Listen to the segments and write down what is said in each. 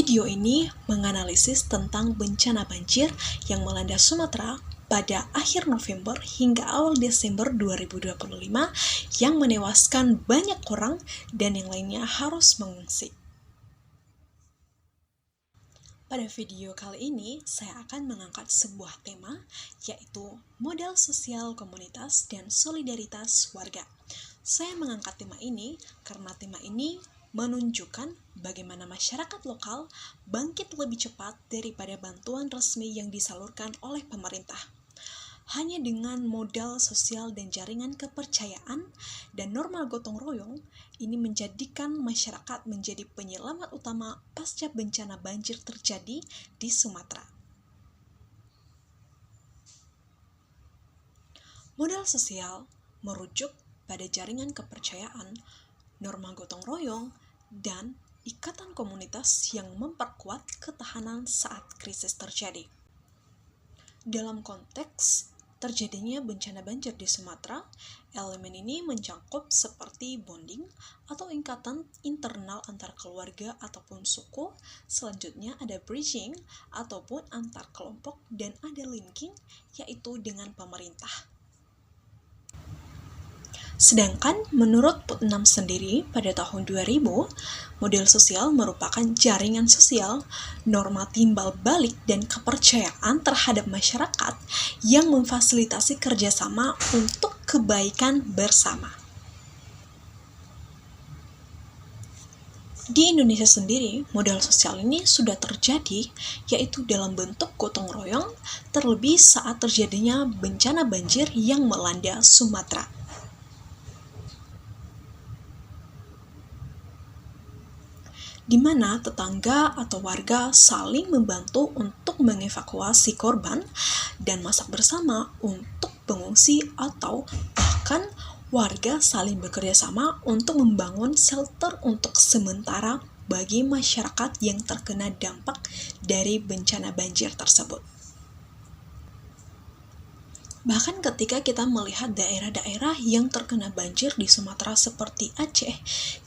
Video ini menganalisis tentang bencana banjir yang melanda Sumatera pada akhir November hingga awal Desember 2025 yang menewaskan banyak orang dan yang lainnya harus mengungsi. Pada video kali ini, saya akan mengangkat sebuah tema, yaitu modal sosial komunitas dan solidaritas warga. Saya mengangkat tema ini karena tema ini menunjukkan bagaimana masyarakat lokal bangkit lebih cepat daripada bantuan resmi yang disalurkan oleh pemerintah. Hanya dengan modal sosial dan jaringan kepercayaan dan norma gotong royong, ini menjadikan masyarakat menjadi penyelamat utama pasca bencana banjir terjadi di Sumatera. Modal sosial merujuk pada jaringan kepercayaan, norma gotong royong, dan ikatan komunitas yang memperkuat ketahanan saat krisis terjadi. Dalam konteks terjadinya bencana banjir di Sumatera, elemen ini mencakup seperti bonding atau ikatan internal antar keluarga ataupun suku, selanjutnya ada bridging ataupun antar kelompok, dan ada linking yaitu dengan pemerintah. Sedangkan menurut Putnam sendiri pada tahun 2000, model sosial merupakan jaringan sosial, norma timbal balik dan kepercayaan terhadap masyarakat yang memfasilitasi kerjasama untuk kebaikan bersama. Di Indonesia sendiri, modal sosial ini sudah terjadi, yaitu dalam bentuk gotong royong, terlebih saat terjadinya bencana banjir yang melanda Sumatera. Di mana tetangga atau warga saling membantu untuk mengevakuasi korban dan masak bersama untuk pengungsi, atau bahkan warga saling bekerja sama untuk membangun shelter untuk sementara bagi masyarakat yang terkena dampak dari bencana banjir tersebut. Bahkan ketika kita melihat daerah-daerah yang terkena banjir di Sumatera seperti Aceh,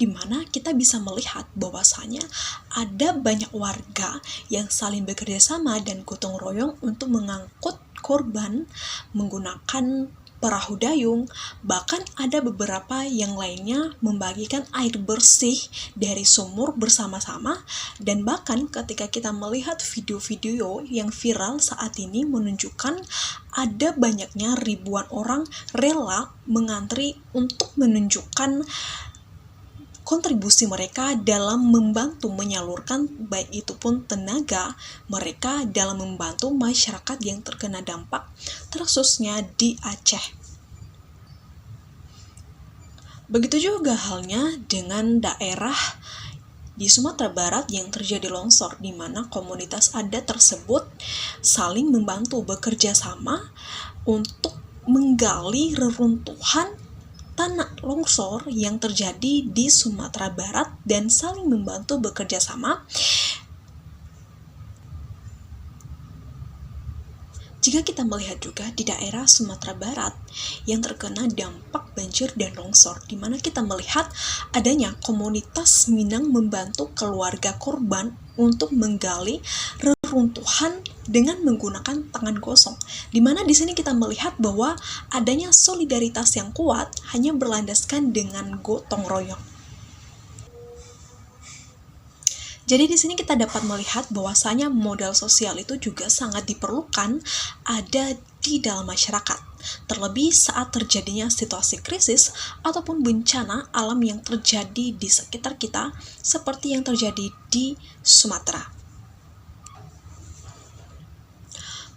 di mana kita bisa melihat bahwasanya ada banyak warga yang saling bekerja sama dan gotong royong untuk mengangkut korban menggunakan perahu dayung, bahkan ada beberapa yang lainnya membagikan air bersih dari sumur bersama-sama, dan bahkan ketika kita melihat video-video yang viral saat ini menunjukkan ada banyaknya ribuan orang rela mengantri untuk menunjukkan kontribusi mereka dalam membantu menyalurkan baik itu pun tenaga mereka dalam membantu masyarakat yang terkena dampak, terkhususnya di Aceh. Begitu juga halnya dengan daerah di Sumatera Barat yang terjadi longsor, di mana komunitas adat tersebut saling membantu bekerja sama untuk menggali reruntuhan tanah longsor yang terjadi di Sumatera Barat dan saling membantu bekerja sama. Jika kita melihat juga di daerah Sumatera Barat yang terkena dampak banjir dan longsor, di mana kita melihat adanya komunitas Minang membantu keluarga korban untuk menggali reruntuhan dengan menggunakan tangan kosong, di mana di sini kita melihat bahwa adanya solidaritas yang kuat hanya berlandaskan dengan gotong royong. Jadi di sini kita dapat melihat bahwasanya modal sosial itu juga sangat diperlukan ada di dalam masyarakat, terlebih saat terjadinya situasi krisis ataupun bencana alam yang terjadi di sekitar kita seperti yang terjadi di Sumatera.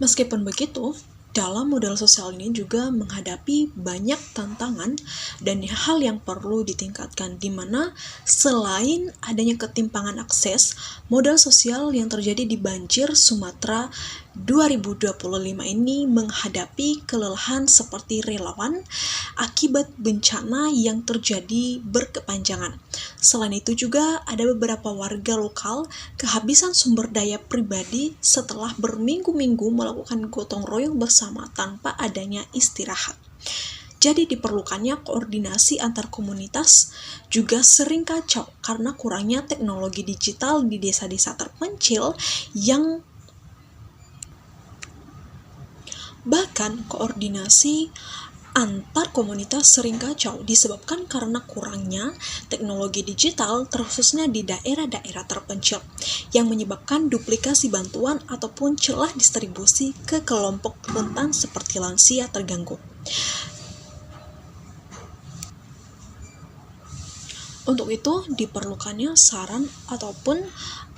Meskipun begitu, dalam modal sosial ini juga menghadapi banyak tantangan dan hal yang perlu ditingkatkan, di mana selain adanya ketimpangan akses, modal sosial yang terjadi di banjir Sumatera 2025 ini menghadapi kelelahan seperti relawan akibat bencana yang terjadi berkepanjangan. Selain itu juga ada beberapa warga lokal kehabisan sumber daya pribadi setelah berminggu-minggu melakukan gotong royong bersama tanpa adanya istirahat. Jadi diperlukannya koordinasi antar komunitas juga sering kacau karena kurangnya teknologi digital di desa-desa terpencil yang bahkan koordinasi antar komunitas sering kacau disebabkan karena kurangnya teknologi digital terkhususnya di daerah-daerah terpencil yang menyebabkan duplikasi bantuan ataupun celah distribusi ke kelompok rentan seperti lansia terganggu. Untuk itu diperlukannya saran ataupun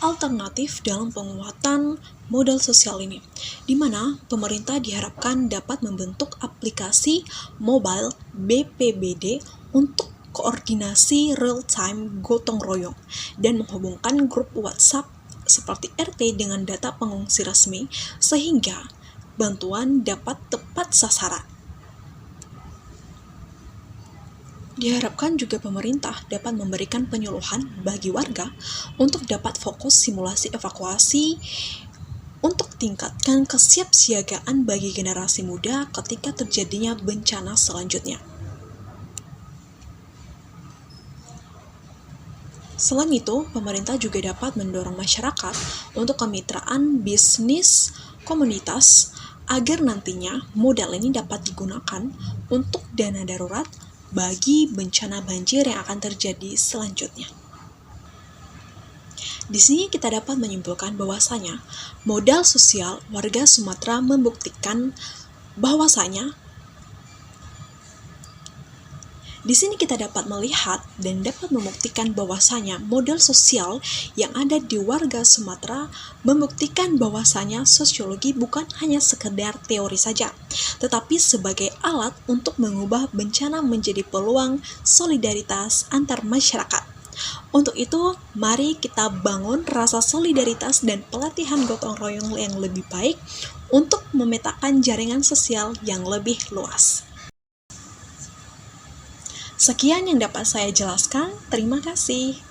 alternatif dalam penguatan modal sosial ini, di mana pemerintah diharapkan dapat membentuk aplikasi mobile BPBD untuk koordinasi real-time gotong royong dan menghubungkan grup WhatsApp seperti RT dengan data pengungsi resmi sehingga bantuan dapat tepat sasaran. Diharapkan juga pemerintah dapat memberikan penyuluhan bagi warga untuk dapat fokus simulasi evakuasi untuk tingkatkan kesiapsiagaan bagi generasi muda ketika terjadinya bencana selanjutnya. Selain itu, pemerintah juga dapat mendorong masyarakat untuk kemitraan bisnis komunitas agar nantinya modal ini dapat digunakan untuk dana darurat bagi bencana banjir yang akan terjadi selanjutnya. Di sini kita dapat menyimpulkan bahwasanya modal sosial warga Sumatera membuktikan bahwasanya di sini kita dapat melihat dan dapat membuktikan bahwasanya modal sosial yang ada di warga Sumatera membuktikan bahwasanya sosiologi bukan hanya sekedar teori saja, tetapi sebagai alat untuk mengubah bencana menjadi peluang solidaritas antar masyarakat. Untuk itu, mari kita bangun rasa solidaritas dan pelatihan gotong royong yang lebih baik untuk memetakan jaringan sosial yang lebih luas. Sekian yang dapat saya jelaskan. Terima kasih.